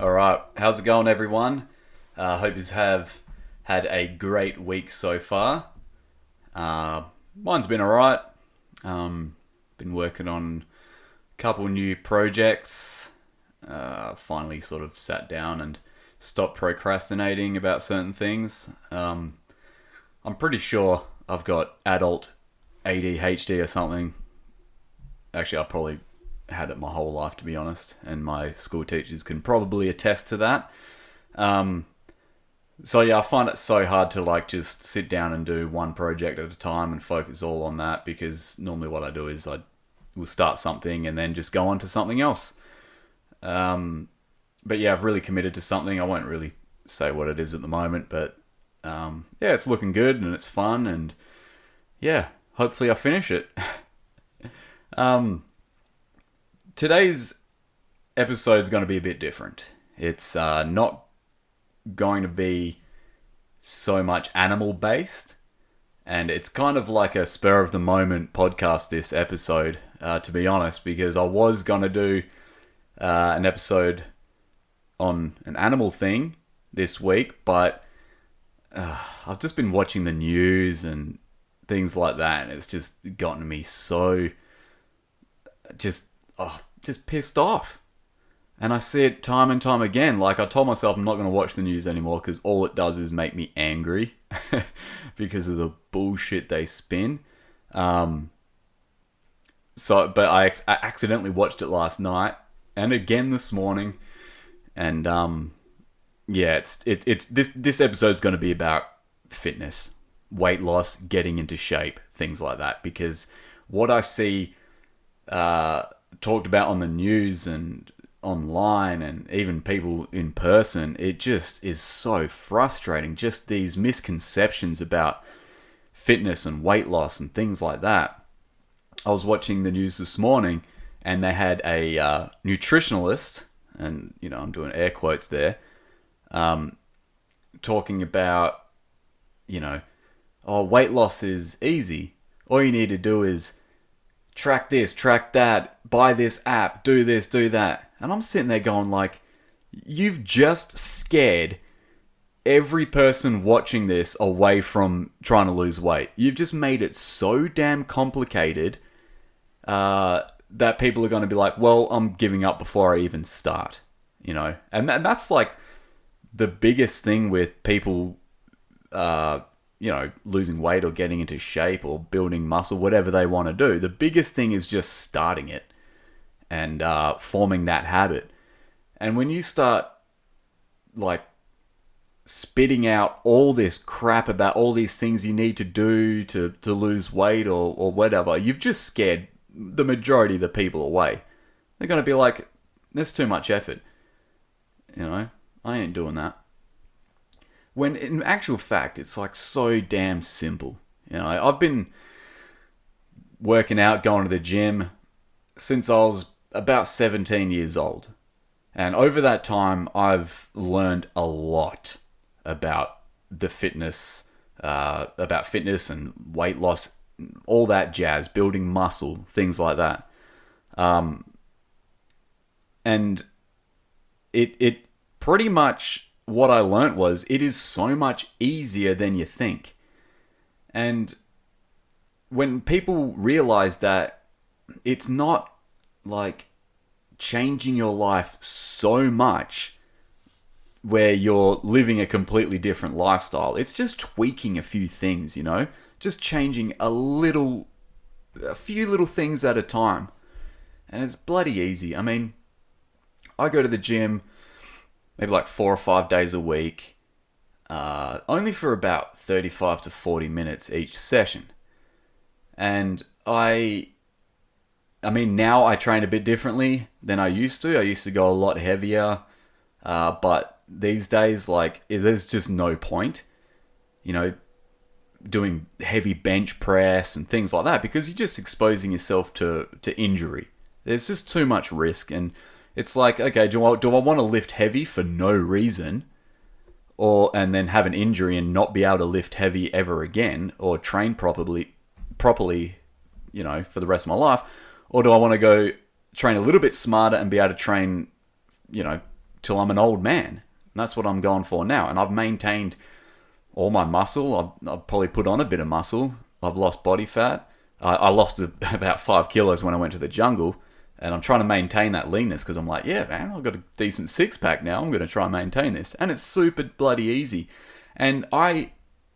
All right, how's it going, everyone? Hope you have had a great week so far. Mine's been all right. Been working on a couple new projects. Finally, sort of sat down and stopped procrastinating about certain things. I'm pretty sure I've got adult ADHD or something. Actually, I probably had it my whole life, to be honest, and my school teachers can probably attest to that. Um, so yeah, I find it so hard to like just sit down and do one project at a time and focus all on that, because normally what I do is I will start something and then just go on to something else. Um, but yeah, I've really committed to something. I won't really say what it is at the moment, but yeah, it's looking good and it's fun, and yeah, hopefully I finish it. um, Today's episode is going to be a bit different. It's not going to be so much animal based, and it's kind of like a spur of the moment podcast, this episode, to be honest, because I was going to do an episode on an animal thing this week, but I've just been watching the news and things like that, and it's just gotten me so just just pissed off. And I see it time and time again. Like, I told myself I'm not going to watch the news anymore because all it does is make me angry because of the bullshit they spin. But I accidentally watched it last night and again this morning, and yeah, it's this episode's going to be about fitness, weight loss, getting into shape, things like that. Because what I see talked about on the news and online and even people in person, it just is so frustrating. Just these misconceptions about fitness and weight loss and things like that. I was watching the news this morning and they had a nutritionalist, and I'm doing air quotes there, talking about, oh, weight loss is easy. All you need to do is track this, track that, buy this app, do this, do that. And I'm sitting there going like, you've just scared every person watching this away from trying to lose weight. You've just made it so damn complicated that people are going to be like, well, I'm giving up before I even start. And that's like the biggest thing with people losing weight or getting into shape or building muscle, whatever they want to do. The biggest thing is just starting it and forming that habit. And when you start like spitting out all this crap about all these things you need to do to lose weight or whatever, you've just scared the majority of the people away. They're going to be like, there's too much effort. I ain't doing that. When in actual fact, it's like so damn simple. I've been working out, going to the gym since I was about 17 years old. And over that time, I've learned a lot about the fitness, about fitness and weight loss, all that jazz, building muscle, things like that. And it pretty much, what I learnt was it is so much easier than you think. And when people realize that it's not like changing your life so much where you're living a completely different lifestyle, it's just tweaking a few things, just changing a few little things at a time. And it's bloody easy. I mean, I go to the gym maybe like 4 or 5 days a week, only for about 35 to 40 minutes each session. And I mean, now I train a bit differently than I used to. I used to go a lot heavier, but these days, like, there's just no point, doing heavy bench press and things like that, because you're just exposing yourself to injury. There's just too much risk, and it's like, okay, do I want to lift heavy for no reason, and then have an injury and not be able to lift heavy ever again, or train properly, for the rest of my life? Or do I want to go train a little bit smarter and be able to train, till I'm an old man. And that's what I'm going for now. And I've maintained all my muscle. I've probably put on a bit of muscle. I've lost body fat. I lost about 5 kilos when I went to the jungle. And I'm trying to maintain that leanness because I'm like, yeah, man, I've got a decent six-pack now. I'm going to try and maintain this. And it's super bloody easy. And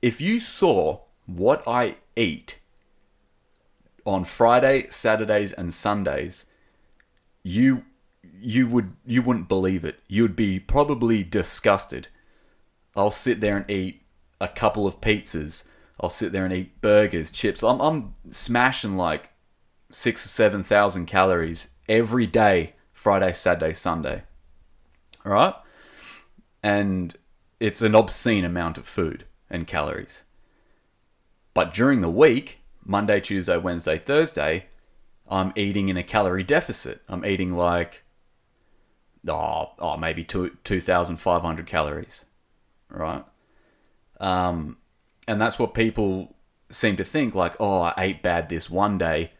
if you saw what I eat on Friday, Saturdays, and Sundays, you wouldn't believe it. You'd be probably disgusted. I'll sit there and eat a couple of pizzas. I'll sit there and eat burgers, chips. I'm smashing like 6,000 or 7,000 calories every day, Friday, Saturday, Sunday. All right? And it's an obscene amount of food and calories. But during the week, Monday, Tuesday, Wednesday, Thursday, I'm eating in a calorie deficit. I'm eating like, maybe 2,500 calories. Right? And that's what people seem to think, like, I ate bad this one day,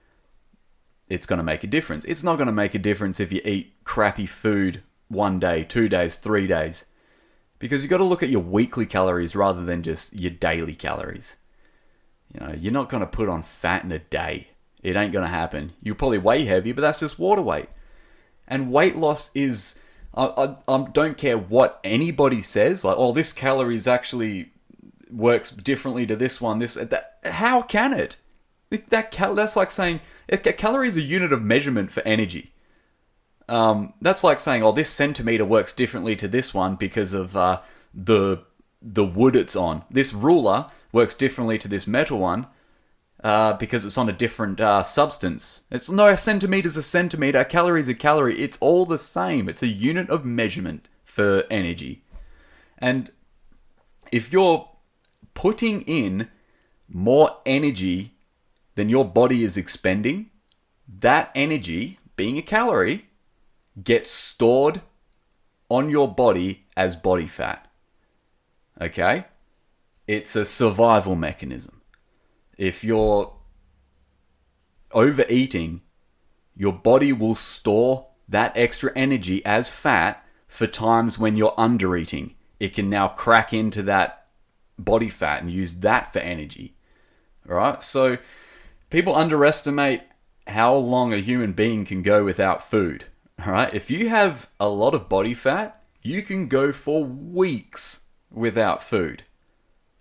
it's going to make a difference. It's not going to make a difference if you eat crappy food 1 day, 2 days, 3 days. Because you've got to look at your weekly calories rather than just your daily calories. You're not going to put on fat in a day. It ain't going to happen. You'll probably weigh heavy, but that's just water weight. And weight loss is... I don't care what anybody says, like, this calories actually works differently to this one. How can it? That's like saying a calorie is a unit of measurement for energy. That's like saying, this centimeter works differently to this one because of the wood it's on. This ruler works differently to this metal one because it's on a different substance. A centimeter's a centimeter, a calorie is a calorie. It's all the same. It's a unit of measurement for energy. And if you're putting in more energy than your body is expending, that energy, being a calorie, gets stored on your body as body fat. Okay? It's a survival mechanism. If you're overeating, your body will store that extra energy as fat for times when you're undereating. It can now crack into that body fat and use that for energy. All right? So people underestimate how long a human being can go without food. All right? If you have a lot of body fat, you can go for weeks without food.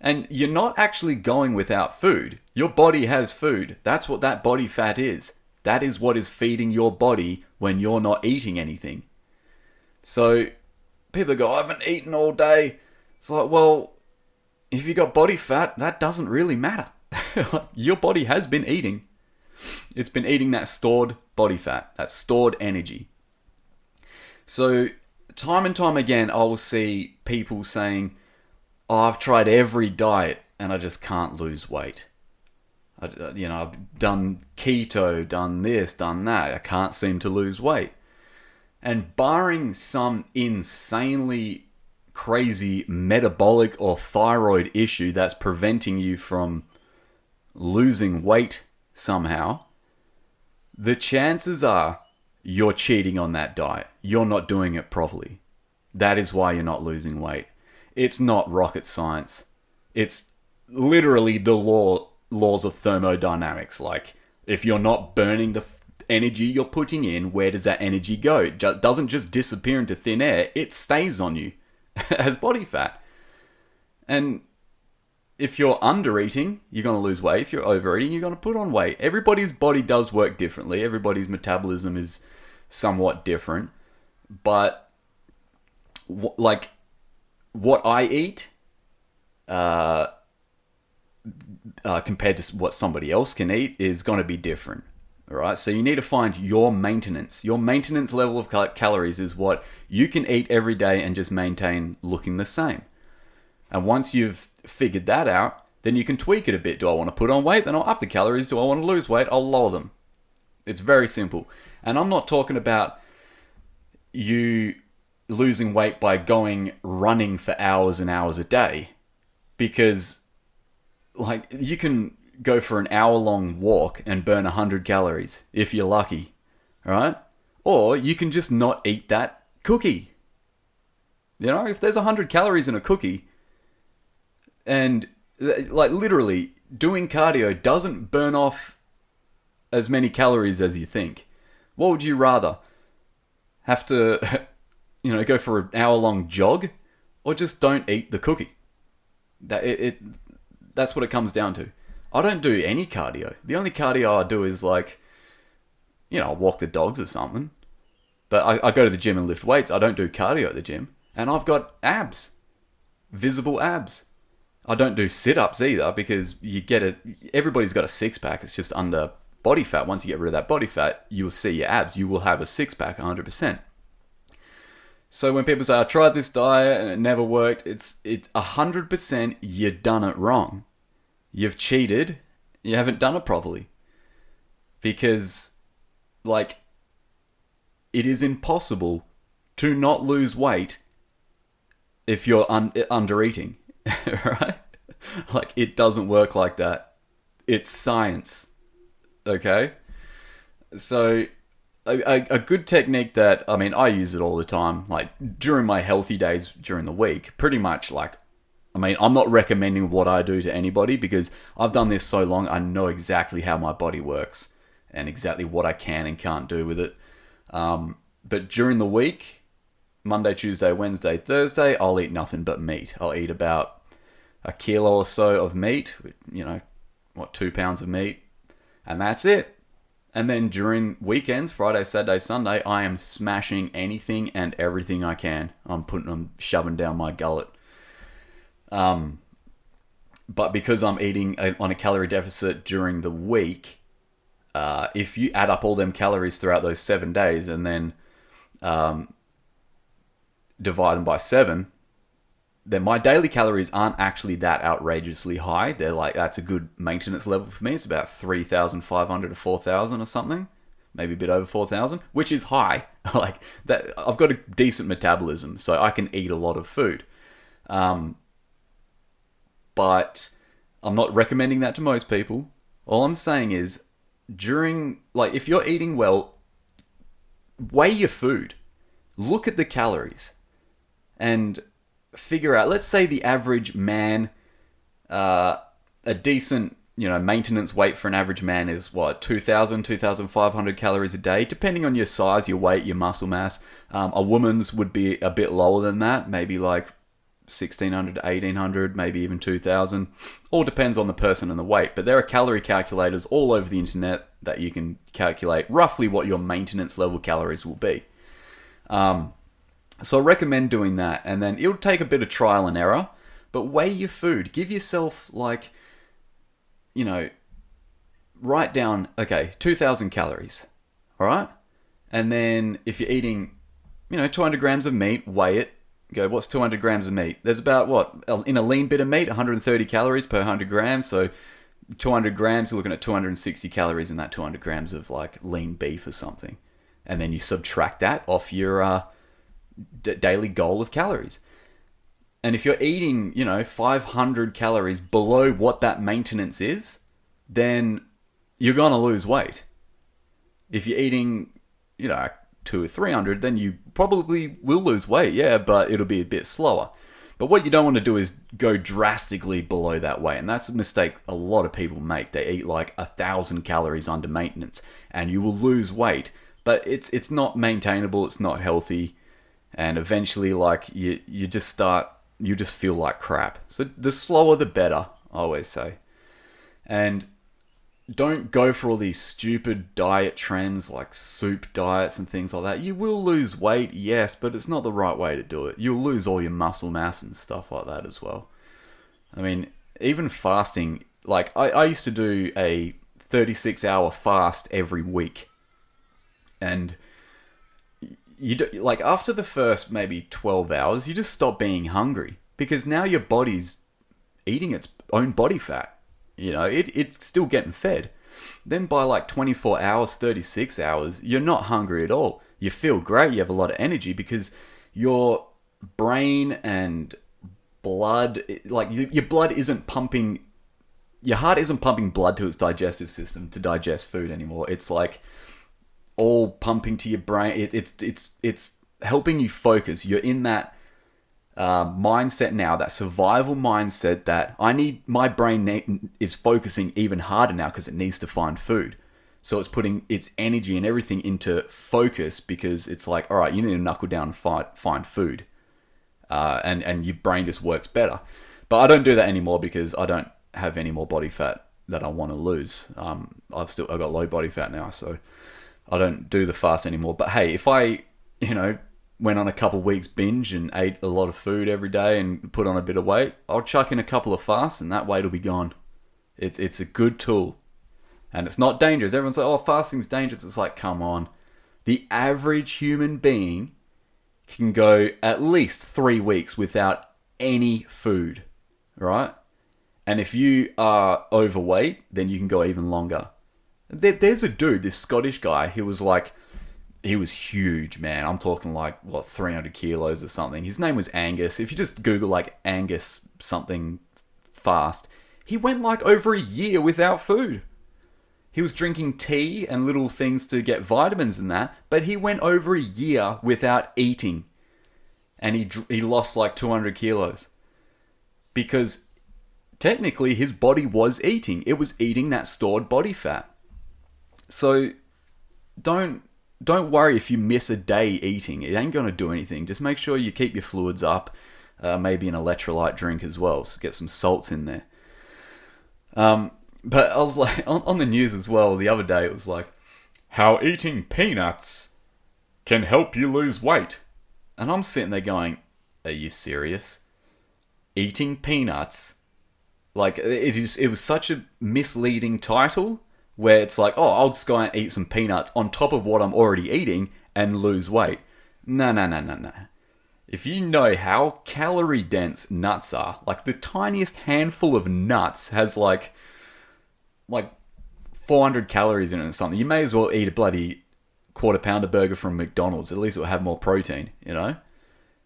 And you're not actually going without food. Your body has food. That's what that body fat is. That is what is feeding your body when you're not eating anything. So people go, I haven't eaten all day. It's like, well, if you got body fat, that doesn't really matter. Your body has been eating. It's been eating that stored body fat, that stored energy. So time and time again, I will see people saying, I've tried every diet and I just can't lose weight. I've done keto, done this, done that. I can't seem to lose weight. And barring some insanely crazy metabolic or thyroid issue that's preventing you from losing weight somehow, the chances are you're cheating on that diet. You're not doing it properly. That is why you're not losing weight. It's not rocket science. It's literally the laws of thermodynamics. Like, if you're not burning the energy you're putting in, where does that energy go? It doesn't just disappear into thin air. It stays on you as body fat. And if you're undereating, you're going to lose weight. If you're overeating, you're going to put on weight. Everybody's body does work differently. Everybody's metabolism is somewhat different. But, what I eat compared to what somebody else can eat is going to be different. All right, so you need to find your maintenance. Your maintenance level of calories is what you can eat every day and just maintain looking the same. And once you've figured that out, then you can tweak it a bit. Do I want to put on weight? Then I'll up the calories. Do I want to lose weight? I'll lower them. It's very simple. And I'm not talking about you losing weight by going running for hours and hours a day, because you can go for an hour-long walk and burn 100 calories if you're lucky, right? Or you can just not eat that cookie. You know, if there's 100 calories in a cookie, and like literally doing cardio doesn't burn off as many calories as you think. What would you rather? Have to, go for an hour-long jog, or just don't eat the cookie? That's what it comes down to. I don't do any cardio. The only cardio I do is like, I'll walk the dogs or something. But I go to the gym and lift weights. I don't do cardio at the gym. And I've got abs. Visible abs. I don't do sit-ups either because everybody's got a six-pack. It's just under body fat. Once you get rid of that body fat, you'll see your abs. You will have a six-pack 100%. So when people say, I tried this diet and it never worked, it's 100% you've done it wrong. You've cheated. You haven't done it properly. Because, like, it is impossible to not lose weight if you're under eating, right? Like, it doesn't work like that. It's science, okay? So, a good technique that, I use it all the time, like, during my healthy days during the week, pretty much, like, I'm not recommending what I do to anybody because I've done this so long, I know exactly how my body works and exactly what I can and can't do with it. But during the week, Monday, Tuesday, Wednesday, Thursday, I'll eat nothing but meat. I'll eat about a kilo or so of meat, 2 pounds of meat, and that's it. And then during weekends, Friday, Saturday, Sunday, I am smashing anything and everything I can. I'm shoving down my gullet. But because I'm eating on a calorie deficit during the week, if you add up all them calories throughout those 7 days and then divide them by 7, then my daily calories aren't actually that outrageously high. They're like, that's a good maintenance level for me. It's about 3,500 to 4,000 or something. Maybe a bit over 4,000, which is high. Like that, I've got a decent metabolism, so I can eat a lot of food. But I'm not recommending that to most people. All I'm saying is, if you're eating well, weigh your food. Look at the calories. And figure out, let's say the average man, a decent, maintenance weight for an average man is 2,000, 2,500 calories a day, depending on your size, your weight, your muscle mass. A woman's would be a bit lower than that, maybe like 1,600 to 1,800, maybe even 2,000. All depends on the person and the weight. But there are calorie calculators all over the internet that you can calculate roughly what your maintenance level calories will be. So I recommend doing that, and then it'll take a bit of trial and error, but weigh your food. Give yourself, write down, 2,000 calories, all right? And then if you're eating, 200 grams of meat, weigh it. Go, what's 200 grams of meat? There's about, in a lean bit of meat, 130 calories per 100 grams, so 200 grams, you're looking at 260 calories in that 200 grams of, lean beef or something. And then you subtract that off your daily goal of calories. And if you're eating, 500 calories below what that maintenance is, then you're going to lose weight. If you're eating, 200 or 300, then you probably will lose weight, yeah, but it'll be a bit slower. But what you don't want to do is go drastically below that weight. And that's a mistake a lot of people make. They eat 1,000 calories under maintenance and you will lose weight. But it's not maintainable, it's not healthy. And eventually, you just feel like crap. So the slower the better, I always say. And don't go for all these stupid diet trends like soup diets and things like that. You will lose weight, yes, but it's not the right way to do it. You'll lose all your muscle mass and stuff like that as well. Even fasting, I used to do a 36-hour fast every week. And after the first maybe 12 hours, you just stop being hungry because now your body's eating its own body fat. It's still getting fed. Then by 24 hours, 36 hours, you're not hungry at all. You feel great. You have a lot of energy because your brain and blood, your blood isn't pumping, your heart isn't pumping blood to its digestive system to digest food anymore. It's all pumping to your brain. It's helping you focus. You're in that mindset now, that survival mindset that my brain is focusing even harder now because it needs to find food. So it's putting its energy and everything into focus because it's like, all right, you need to knuckle down and find food. And your brain just works better. But I don't do that anymore because I don't have any more body fat that I want to lose. I've got low body fat now, so I don't do the fast anymore. But hey, if I, went on a couple weeks binge and ate a lot of food every day and put on a bit of weight, I'll chuck in a couple of fasts and that weight will be gone. It's a good tool. And it's not dangerous. Everyone's like, oh, fasting's dangerous. It's like, come on. The average human being can go at least 3 weeks without any food, right? And if you are overweight, then you can go even longer. There's a dude, this Scottish guy, he was huge, man. I'm talking 300 kilos or something. His name was Angus. If you just Google Angus something fast, he went over a year without food. He was drinking tea and little things to get vitamins and that, but he went over a year without eating. And he lost 200 kilos. Because technically his body was eating. It was eating that stored body fat. So don't worry if you miss a day eating. It ain't going to do anything. Just make sure you keep your fluids up. Maybe an electrolyte drink as well. So get some salts in there. But I was on the news as well the other day, it was how eating peanuts can help you lose weight. And I'm sitting there going, are you serious? Eating peanuts? It was such a misleading title where it's I'll just go and eat some peanuts on top of what I'm already eating and lose weight. No. If you know how calorie dense nuts are, the tiniest handful of nuts has 400 calories in it or something. You may as well eat a bloody quarter pounder burger from McDonald's. At least it'll have more protein,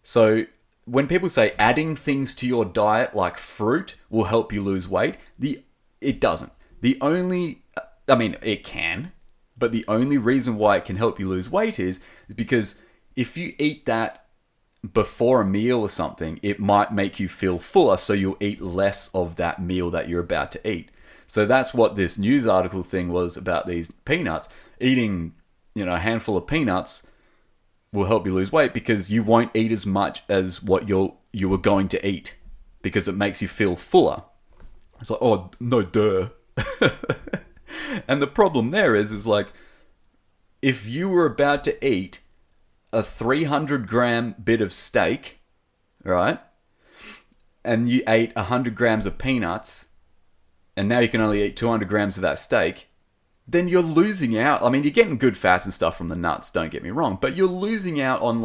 So when people say adding things to your diet like fruit will help you lose weight, it doesn't. It can, but the only reason why it can help you lose weight is because if you eat that before a meal or something, it might make you feel fuller, so you'll eat less of that meal that you're about to eat. So that's what this news article thing was about these peanuts. Eating, a handful of peanuts will help you lose weight because you won't eat as much as what you were going to eat because it makes you feel fuller. It's oh, no, duh. And the problem there is if you were about to eat a 300-gram bit of steak, right, and you ate 100 grams of peanuts, and now you can only eat 200 grams of that steak, then you're losing out. You're getting good fats and stuff from the nuts, don't get me wrong, but you're losing out on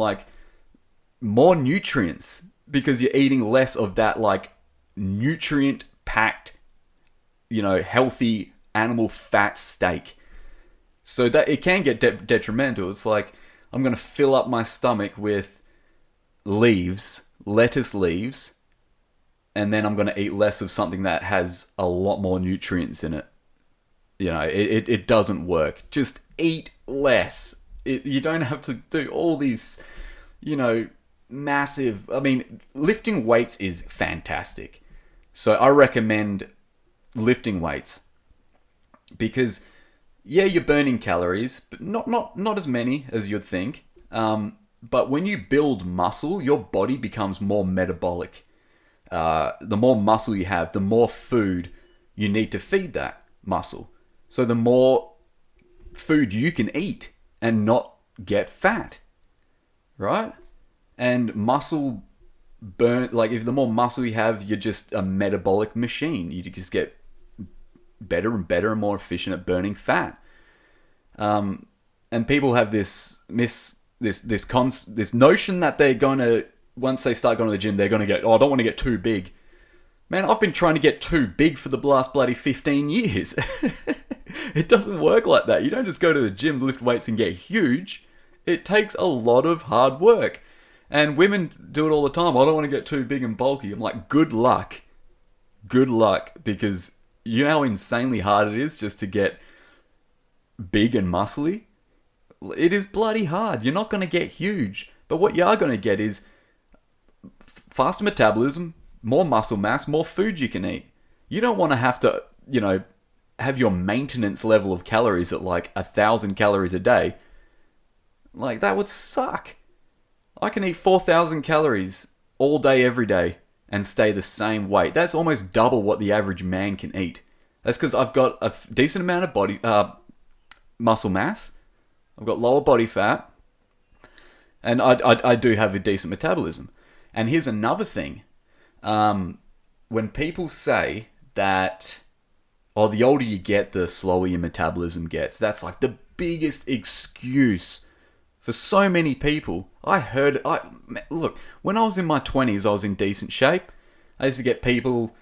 more nutrients because you're eating less of that nutrient-packed, healthy animal fat steak. So that it can get detrimental. It's I'm going to fill up my stomach with lettuce leaves, and then I'm going to eat less of something that has a lot more nutrients in it. It doesn't work. Just eat less. You don't have to do all these, massive... lifting weights is fantastic. So I recommend lifting weights. Because, yeah, you're burning calories, but not as many as you'd think. But when you build muscle, your body becomes more metabolic. The more muscle you have, the more food you need to feed that muscle. So the more food you can eat and not get fat, right? And muscle burn, if the more muscle you have, you're just a metabolic machine. You just get better and better and more efficient at burning fat. And people have this notion that they're going to, once they start going to the gym, they're going to I don't want to get too big. Man, I've been trying to get too big for the last bloody 15 years. It doesn't work like that. You don't just go to the gym, lift weights and get huge. It takes a lot of hard work. And women do it all the time. I don't want to get too big and bulky. I'm like, good luck. Good luck. Because you know how insanely hard it is just to get big and muscly? It is bloody hard. You're not going to get huge. But what you are going to get is faster metabolism, more muscle mass, more food you can eat. You don't want to have to, have your maintenance level of calories at like 1,000 calories a day. Like, that would suck. I can eat 4,000 calories all day, every day, and stay the same weight. That's almost double what the average man can eat. That's because I've got a decent amount of body muscle mass. I've got lower body fat. And I do have a decent metabolism. And here's another thing. When people say that, oh, the older you get, the slower your metabolism gets. That's like the biggest excuse for so many people. Look, when I was in my 20s, I was in decent shape. I used to get people,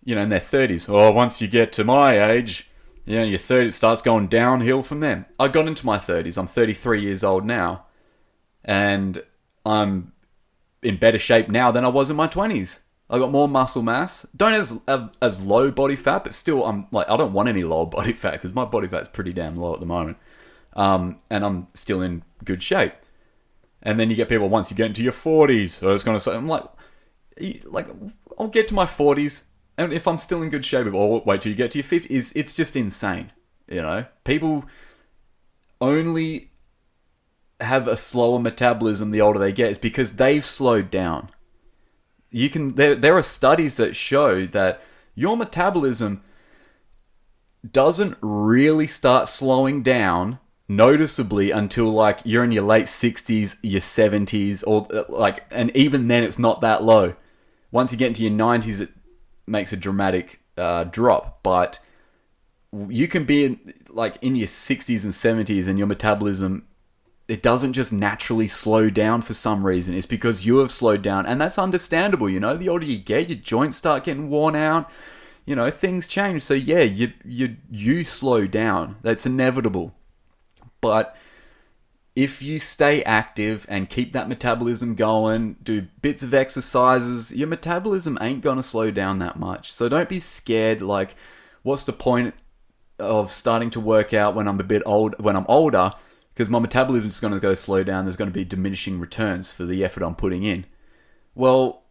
in their 30s. Oh, once you get to my age, your 30s, it starts going downhill from them. I got into my 30s. I'm 33 years old now. And I'm in better shape now than I was in my 20s. I got more muscle mass. Don't as low body fat, but still, I don't want any low body fat because my body fat's pretty damn low at the moment. And I'm still in good shape. And then you get people, once you get into your 40s, I was going to say, I'm like, I'll get to my 40s, and if I'm still in good shape, I'll wait till you get to your 50s. It's just insane, People only have a slower metabolism the older they get is because they've slowed down. There are studies that show that your metabolism doesn't really start slowing down noticeably until like you're in your late 60s, your 70s, or and even then it's not that low. Once you get into your 90s, it makes a dramatic drop. But you can be in your 60s and 70s, and your metabolism, it doesn't just naturally slow down for some reason. It's because you have slowed down, and that's understandable. The older you get, your joints start getting worn out. Things change. So yeah, you slow down. That's inevitable. But if you stay active and keep that metabolism going, do bits of exercises, your metabolism ain't gonna slow down that much. So don't be scared. Like, what's the point of starting to work out when I'm older? Because my metabolism is going to go slow down. There's going to be diminishing returns for the effort I'm putting in. Well,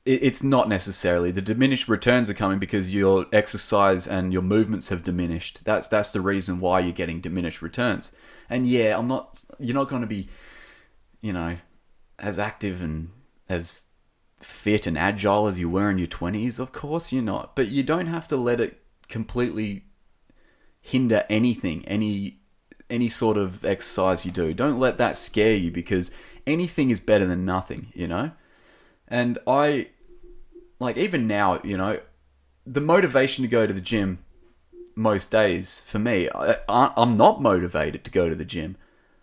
it's not necessarily. The diminished returns are coming because your exercise and your movements have diminished. That's the reason why you're getting diminished returns. And yeah, you're not going to be, as active and as fit and agile as you were in your 20s. Of course you're not. But you don't have to let it completely hinder anything, any sort of exercise you do. Don't let that scare you, because anything is better than nothing, And even now, the motivation to go to the gym most days, for me, I'm not motivated to go to the gym.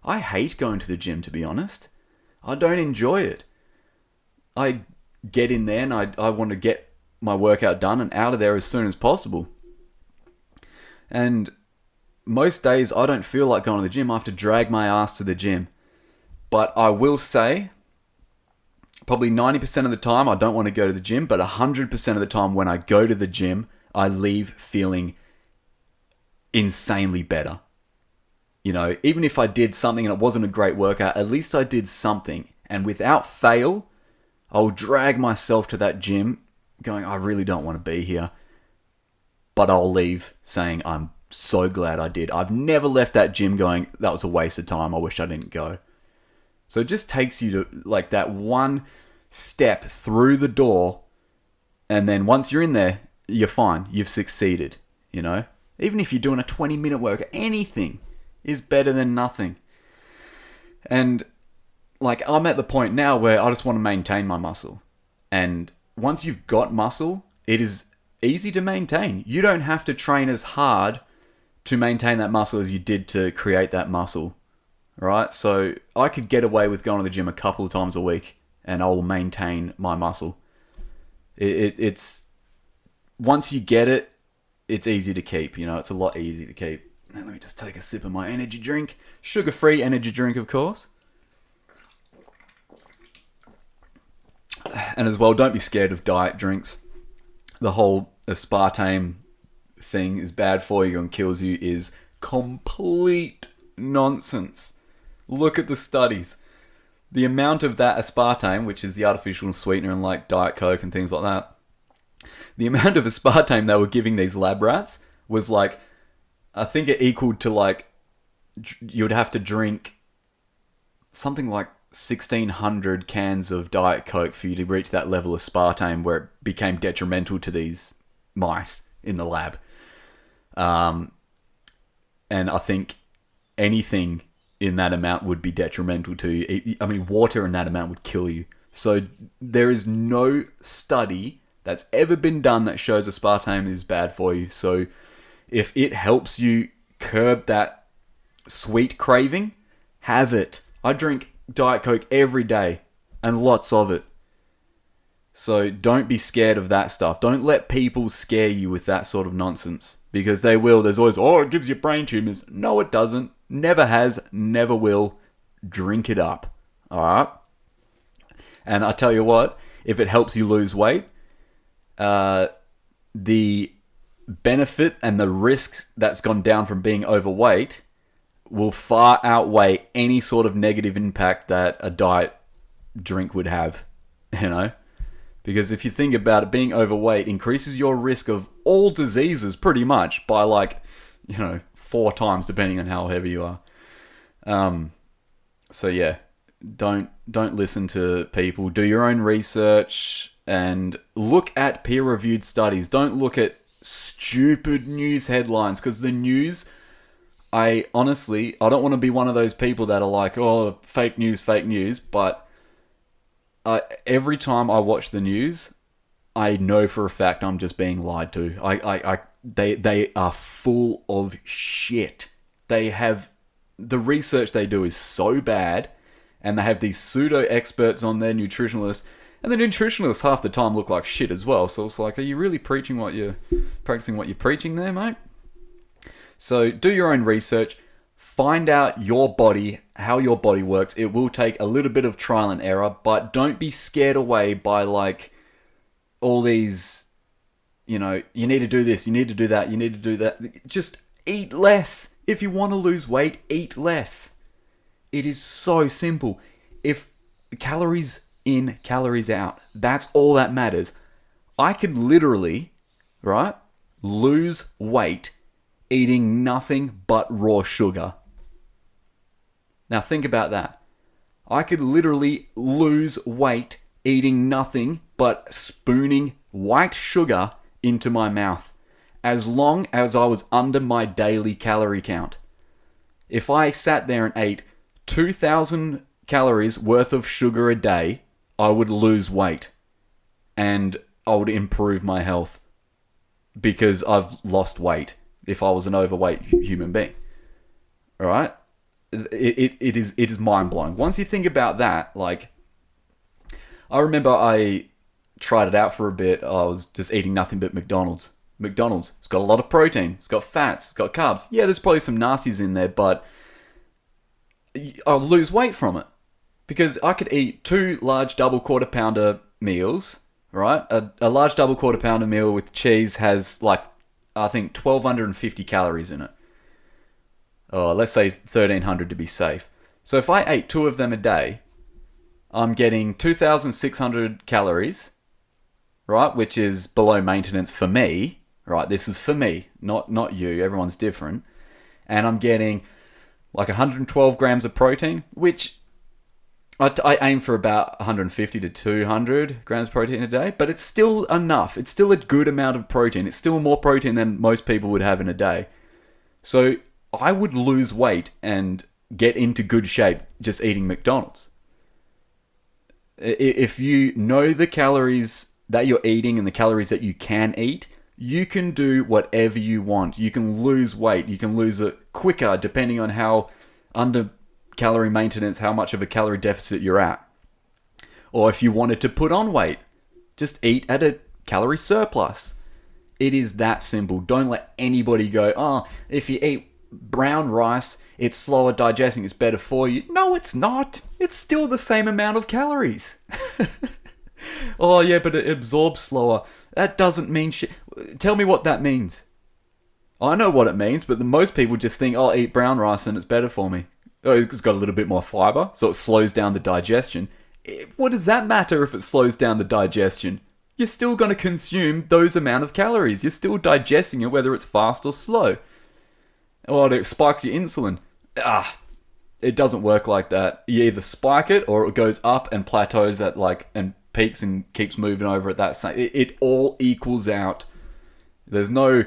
I hate going to the gym, to be honest. I don't enjoy it. I get in there and I want to get my workout done and out of there as soon as possible. And most days I don't feel like going to the gym. I have to drag my ass to the gym. But I will say, probably 90% of the time I don't want to go to the gym, but 100% of the time when I go to the gym, I leave feeling insanely better. Even if I did something and it wasn't a great workout, at least I did something. And without fail, I'll drag myself to that gym going, I really don't want to be here. But I'll leave saying, I'm so glad I did. I've never left that gym going, that was a waste of time. I wish I didn't go. So it just takes you to that one step through the door. And then once you're in there, you're fine. You've succeeded, Even if you're doing a 20-minute workout, anything is better than nothing. And I'm at the point now where I just want to maintain my muscle. And once you've got muscle, it is easy to maintain. You don't have to train as hard to maintain that muscle as you did to create that muscle, right? So I could get away with going to the gym a couple of times a week and I will maintain my muscle. It's once you get it, it's easy to keep. It's a lot easier to keep. Now let me just take a sip of my energy drink. Sugar-free energy drink, of course. And as well, don't be scared of diet drinks. The whole aspartame thing is bad for you and kills you is complete nonsense. Look at the studies. the amount of that aspartame, which is the artificial sweetener in like Diet Coke and things like that, the amount of aspartame they were giving these lab rats was like, I think it equaled to like, you'd have to drink something like 1,600 cans of Diet Coke for you to reach that level of aspartame where it became detrimental to these mice in the lab. And I think anything in that amount would be detrimental to you. I mean, water in that amount would kill you. So there is no study that's ever been done that shows aspartame is bad for you. So if it helps you curb that sweet craving, have it. I drink Diet Coke every day and lots of it. So don't be scared of that stuff. Don't let people scare you with that sort of nonsense. Because they will. There's always, oh, it gives you brain tumors. No, it doesn't. Never has. Never will. Drink it up. Alright? And I tell you what, if it helps you lose weight, the benefit and the risks that's gone down from being overweight will far outweigh any sort of negative impact that a diet drink would have. You know? Because if you think about it, being overweight increases your risk of all diseases pretty much by 4 times depending on how heavy you are. So yeah, don't listen to people. Do your own research and look at peer-reviewed studies. Don't look at stupid news headlines, because the news, I don't want to be one of those people that are like, oh, fake news, but every time I watch the news, I know for a fact I'm just being lied to. They are full of shit. They have, the research they do is so bad, and they have these pseudo experts on there, nutritionalists, and the nutritionalists half the time look like shit as well. So it's like, are you really practicing what you're preaching there, mate? So do your own research. Find out your body, how your body works. It will take a little bit of trial and error, but don't be scared away by like all these, you need to do this, you need to do that, you need to do that. Just eat less. If you want to lose weight, eat less. It is so simple. If calories in, calories out, that's all that matters. I could literally, lose weight eating nothing but raw sugar. Now think about that. I could literally lose weight eating nothing but spooning white sugar into my mouth, as long as I was under my daily calorie count. If I sat there and ate 2,000 calories worth of sugar a day, I would lose weight and I would improve my health because I've lost weight if I was an overweight human being. Alright? It is mind-blowing. Once you think about that, like, I remember I tried it out for a bit. I was just eating nothing but McDonald's. It's got a lot of protein. It's got fats. It's got carbs. Yeah, there's probably some nasties in there, but I'll lose weight from it. Because I could eat 2 large double quarter pounder meals, right? A large double quarter pounder meal with cheese has I think 1,250 calories in it. Let's say 1,300 to be safe. So if I ate 2 of them a day, I'm getting 2,600 calories, right? Which is below maintenance for me, right? This is for me, not you. Everyone's different. And I'm getting 112 grams of protein, which I aim for about 150 to 200 grams of protein a day, but it's still enough. It's still a good amount of protein. It's still more protein than most people would have in a day. So I would lose weight and get into good shape just eating McDonald's. If you know the calories that you're eating and the calories that you can eat, you can do whatever you want. You can lose weight. You can lose it quicker depending on how under calorie maintenance, how much of a calorie deficit you're at. Or if you wanted to put on weight, just eat at a calorie surplus. It is that simple. Don't let anybody go, oh, if you eat brown rice, it's slower digesting, it's better for you. No, it's not. It's still the same amount of calories. Oh yeah, but it absorbs slower. That doesn't mean shit. Tell me what that means. I know what it means, but most people just think, oh, I'll eat brown rice and it's better for me. Oh, it's got a little bit more fiber, so it slows down the digestion. What does that matter if it slows down the digestion? You're still going to consume those amount of calories. You're still digesting it, whether it's fast or slow. Or it spikes your insulin. It doesn't work like that. You either spike it or it goes up and plateaus at and peaks and keeps moving over at that same. It all equals out. There's no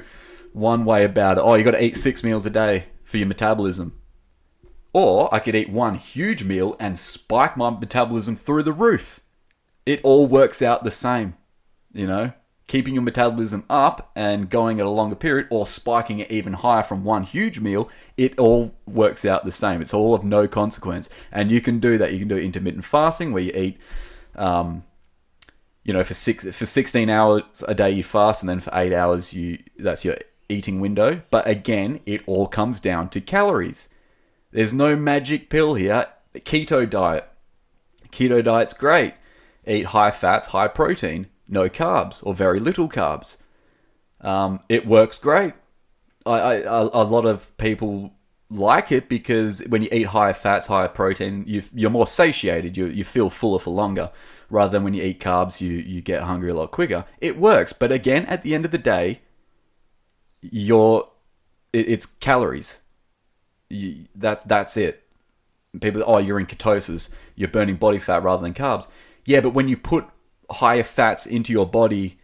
one way about it. Oh, you got to eat 6 meals a day for your metabolism. Or I could eat one huge meal and spike my metabolism through the roof. It all works out the same, keeping your metabolism up and going at a longer period, or spiking it even higher from one huge meal. It all works out the same. It's all of no consequence. And you can do that. You can do intermittent fasting, where you eat, for 16 hours a day you fast, and then for 8 hours that's your eating window. But again, it all comes down to calories. There's no magic pill here. The keto diet. Keto diet's great. Eat high fats, high protein, no carbs or very little carbs. It works great. A lot of people like it because when you eat higher fats, higher protein, you're more satiated. You feel fuller for longer, rather than when you eat carbs, you get hungry a lot quicker. It works, but again, at the end of the day, it's calories. That's it. People, you're in ketosis. You're burning body fat rather than carbs. Yeah, but when you put higher fats into your body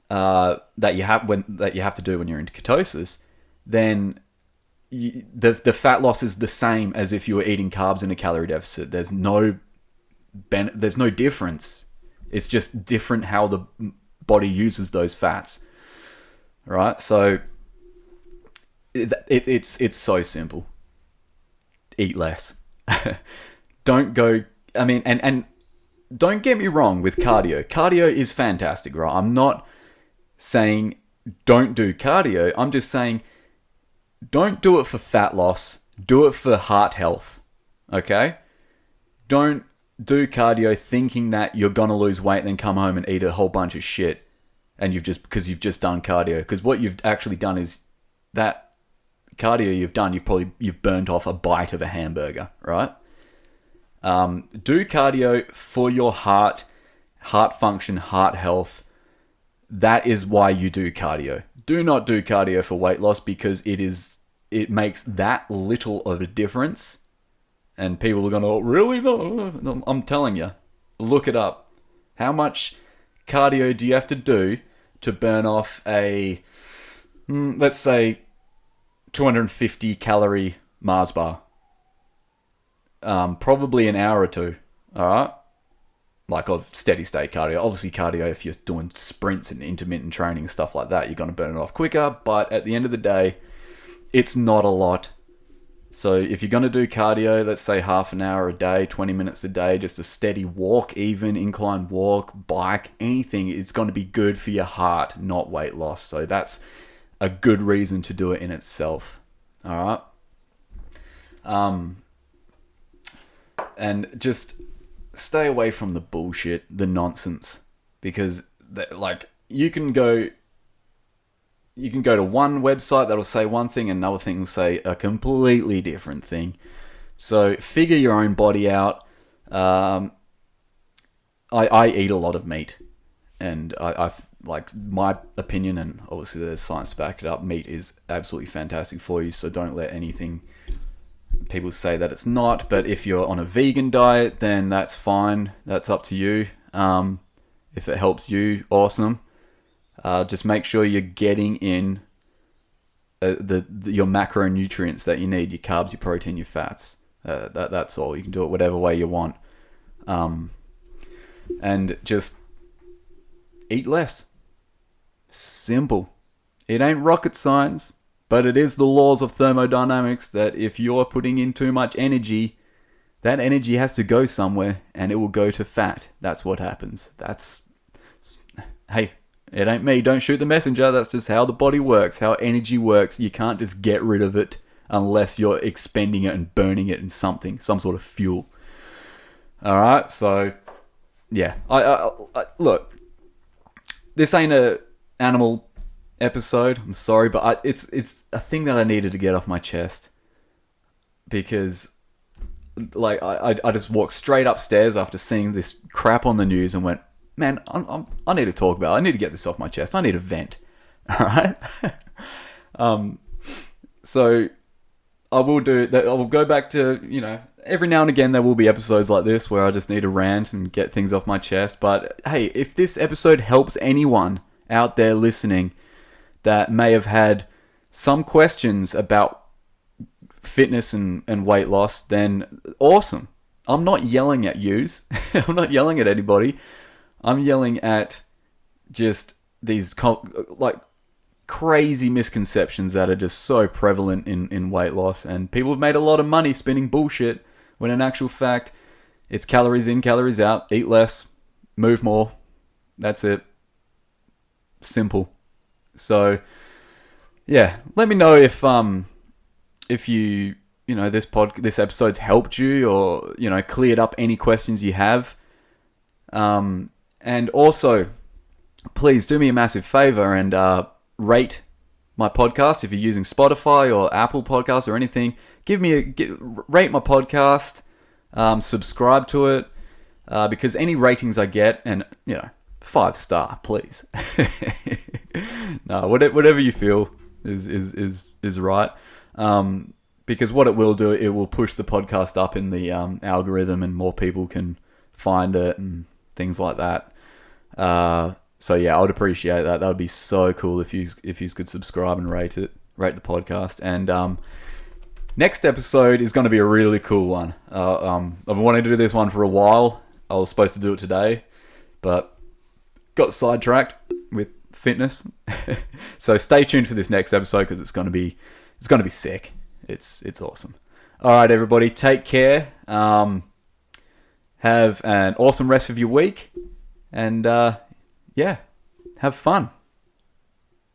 that you have to do when you're in ketosis, then the fat loss is the same as if you were eating carbs in a calorie deficit. There's no difference. It's just different how the body uses those fats, right? So it's so simple. Eat less. Don't go. I mean, and don't get me wrong with cardio. Cardio is fantastic, right? I'm not saying don't do cardio. I'm just saying don't do it for fat loss. Do it for heart health. Okay? Don't do cardio thinking that you're gonna lose weight, then come home and eat a whole bunch of shit, and you've just done cardio. Because what you've actually done is that cardio you've done, you've burnt off a bite of a hamburger, right? Do cardio for your heart function, heart health. That is why you do cardio. Do not do cardio for weight loss, because it makes that little of a difference. And people are going to, really? No, I'm telling you, look it up. How much cardio do you have to do to burn off a, let's say, 250 calorie Mars bar? Probably an hour or two, alright? Like of steady state cardio. Obviously cardio, if you're doing sprints and intermittent training, stuff like that, you're going to burn it off quicker, but at the end of the day, it's not a lot. So if you're going to do cardio, let's say half an hour a day, 20 minutes a day, just a steady walk, even incline walk, bike, anything, is going to be good for your heart, not weight loss. So that's a good reason to do it in itself, alright? And just stay away from the bullshit, the nonsense, because you can go to one website that'll say one thing, and another thing will say a completely different thing. So figure your own body out. I eat a lot of meat, and I like, my opinion, and obviously there's science to back it up, meat is absolutely fantastic for you. So don't let anything people say that it's not. But if you're on a vegan diet, then that's fine. That's up to you. If it helps you, awesome. Just make sure you're getting in your macronutrients that you need, your carbs, your protein, your fats. That's all. You can do it whatever way you want. And just eat less. Simple. It ain't rocket science, but it is the laws of thermodynamics that if you're putting in too much energy, that energy has to go somewhere, and it will go to fat. That's what happens. Hey, it ain't me. Don't shoot the messenger. That's just how the body works, how energy works. You can't just get rid of it unless you're expending it and burning it in something, some sort of fuel. All right, so yeah. I look, this ain't a animal episode. I'm sorry, but it's a thing that I needed to get off my chest, because like I just walked straight upstairs after seeing this crap on the news and went, man, I need to talk about it. I need to get this off my chest. I need a vent. All right. So I will do that. I will go back to, every now and again there will be episodes like this where I just need to rant and get things off my chest. But hey, if this episode helps anyone out there listening that may have had some questions about fitness and weight loss, then awesome. I'm not yelling at yous. I'm not yelling at anybody. I'm yelling at just these crazy misconceptions that are just so prevalent in weight loss, and people have made a lot of money spinning bullshit when in actual fact it's calories in, calories out, eat less, move more. That's it. Simple. So yeah, let me know if you this episode's helped you, or cleared up any questions you have. And also, please do me a massive favor and rate my podcast. If you're using Spotify or Apple Podcasts or anything, rate my podcast, subscribe to it, because any ratings I get, and 5-star, please. No, whatever you feel is right. Because what it will do, it will push the podcast up in the algorithm, and more people can find it and things like that. So yeah, I would appreciate that. That would be so cool if you could subscribe and rate the podcast. And next episode is going to be a really cool one. I've been wanting to do this one for a while. I was supposed to do it today, but got sidetracked with fitness. So stay tuned for this next episode, because it's going to be sick. It's awesome. All right, everybody, take care. Have an awesome rest of your week, and yeah, have fun.